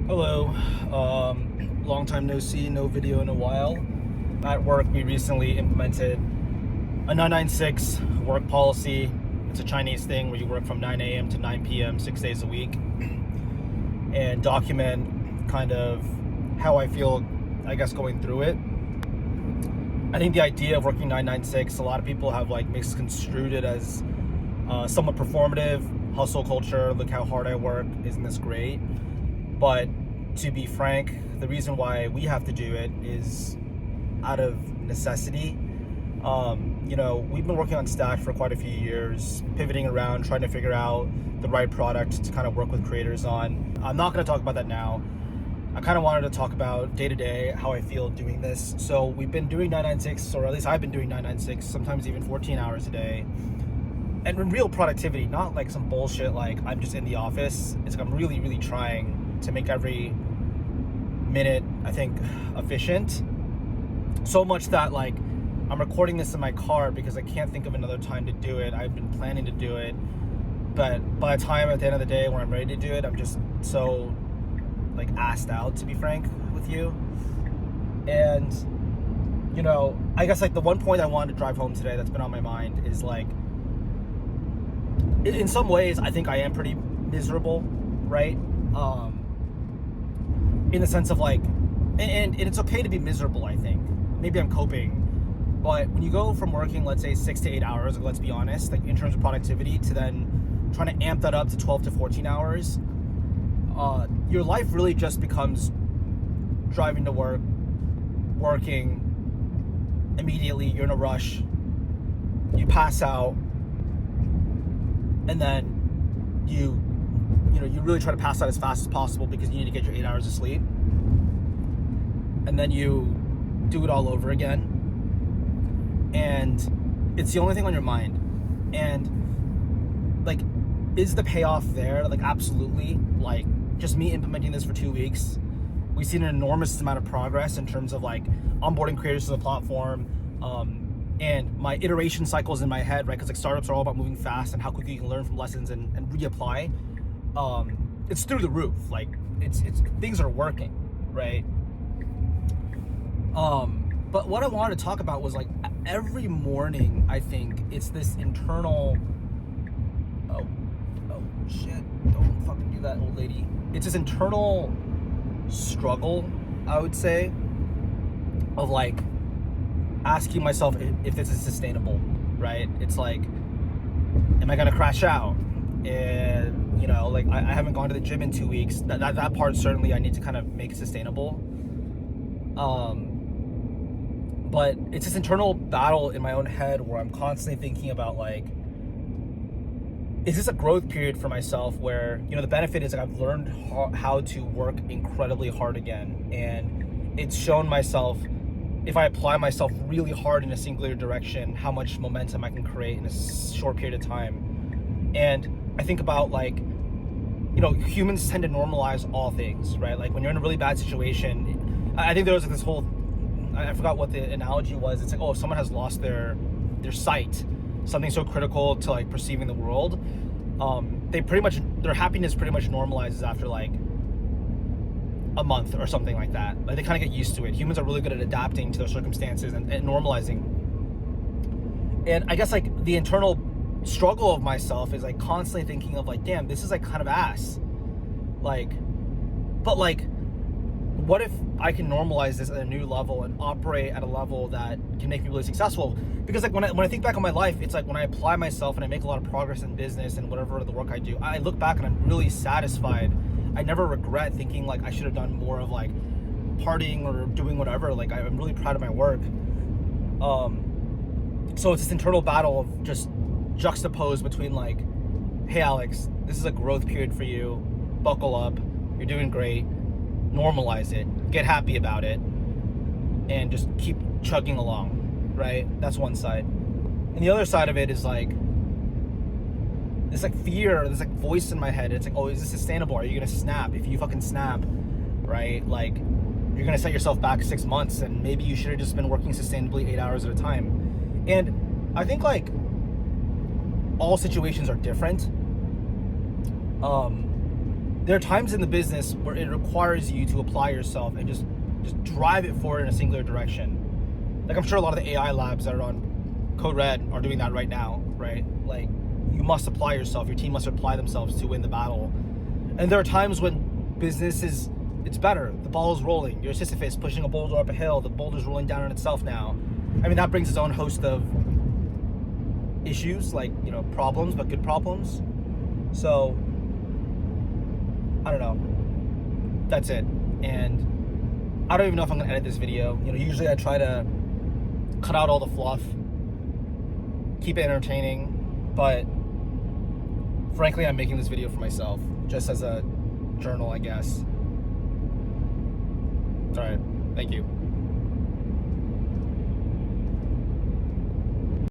Hello. Long time no see, no video in a while. At work, we recently implemented a 996 work policy. It's a Chinese thing where you work from 9 a.m. to 9 p.m. 6 days a week and document kind of how I feel, I guess, going through it. I think the idea of working 996, a lot of people have like misconstrued it as somewhat performative, hustle culture, look how hard I work, isn't this great? But to be frank, the reason why we have to do it is out of necessity. We've been working on Stack for quite a few years, pivoting around, trying to figure out the right product to kind of work with creators on. I'm not going to talk about that now. I kind of wanted to talk about day to day, how I feel doing this. So we've been doing 996, or at least I've been doing 996, sometimes even 14 hours a day. And in real productivity, not like some bullshit like I'm just in the office. It's like I'm really, really trying to make every minute, I think, efficient. So much that like I'm recording this in my car because I can't think of another time to do it. I've been planning to do it, but by the time at the end of the day when I'm ready to do it, I'm just so like assed out, to be frank with you. And I guess like the one point I wanted to drive home today that's been on my mind is like, in some ways I think I am pretty miserable, right? In the sense of like, and it's okay to be miserable, I think. Maybe I'm coping. But when you go from working, let's say 6 to 8 hours, let's be honest, like in terms of productivity, to then trying to amp that up to 12 to 14 hours, your life really just becomes driving to work, working, immediately, you're in a rush, you pass out, and then you really try to pass out as fast as possible because you need to get your 8 hours of sleep. And then you do it all over again. And it's the only thing on your mind. And like, is the payoff there? Like, absolutely. Like, just me implementing this for 2 weeks, we've seen an enormous amount of progress in terms of like onboarding creators to the platform. And my iteration cycles in my head, right? Because like startups are all about moving fast and how quickly you can learn from lessons and reapply. It's through the roof. Like it's things are working, right? But what I wanted to talk about was like every morning, I think it's this internal, oh shit, don't fucking do that, old lady. It's this internal struggle, I would say, of like asking myself if this is sustainable, right? It's like, am I gonna crash out? And like I haven't gone to the gym in 2 weeks. That part certainly I need to kind of make sustainable. But it's this internal battle in my own head where I'm constantly thinking about like, is this a growth period for myself where, the benefit is like I've learned how to work incredibly hard again. And it's shown myself, if I apply myself really hard in a singular direction, how much momentum I can create in a short period of time. And I think about like, humans tend to normalize all things, right? Like when you're in a really bad situation, I think there was like this whole, I forgot what the analogy was. It's like, oh, if someone has lost their sight, something so critical to like perceiving the world, their happiness pretty much normalizes after like a month or something like that. Like they kind of get used to it. Humans are really good at adapting to their circumstances and normalizing. And I guess like the internal struggle of myself is like constantly thinking of like, damn, this is like kind of ass. Like, but like, what if I can normalize this at a new level and operate at a level that can make me really successful? Because like when I think back on my life, it's like when I apply myself and I make a lot of progress in business and whatever the work I do, I look back and I'm really satisfied. I never regret thinking like I should have done more of like partying or doing whatever. Like I'm really proud of my work. So it's this internal battle of just juxtaposed between like, hey Alex, this is a growth period for you. Buckle up. You're doing great. Normalize it. Get happy about it. And just keep chugging along, right? That's one side. And the other side of it is like, this like fear, this like voice in my head. It's like, oh, is this sustainable? Are you gonna snap? If you fucking snap, right? Like, you're gonna set yourself back 6 months and maybe you should have just been working sustainably 8 hours at a time. And I think like all situations are different. there are times in the business where it requires you to apply yourself and just drive it forward in a singular direction. Like I'm sure a lot of the AI labs that are on Code Red are doing that right now, right? Like you must apply yourself. Your team must apply themselves to win the battle. And there are times when business it's better. The ball is rolling. You're Sisyphus pushing a boulder up a hill. The boulder's rolling down on itself now. I mean, that brings its own host of issues, like, you know, problems, but good problems. So, I don't know. That's it. And I don't even know if I'm gonna edit this video. You know, usually I try to cut out all the fluff, keep it entertaining, but frankly, I'm making this video for myself, just as a journal, I guess. All right, thank you.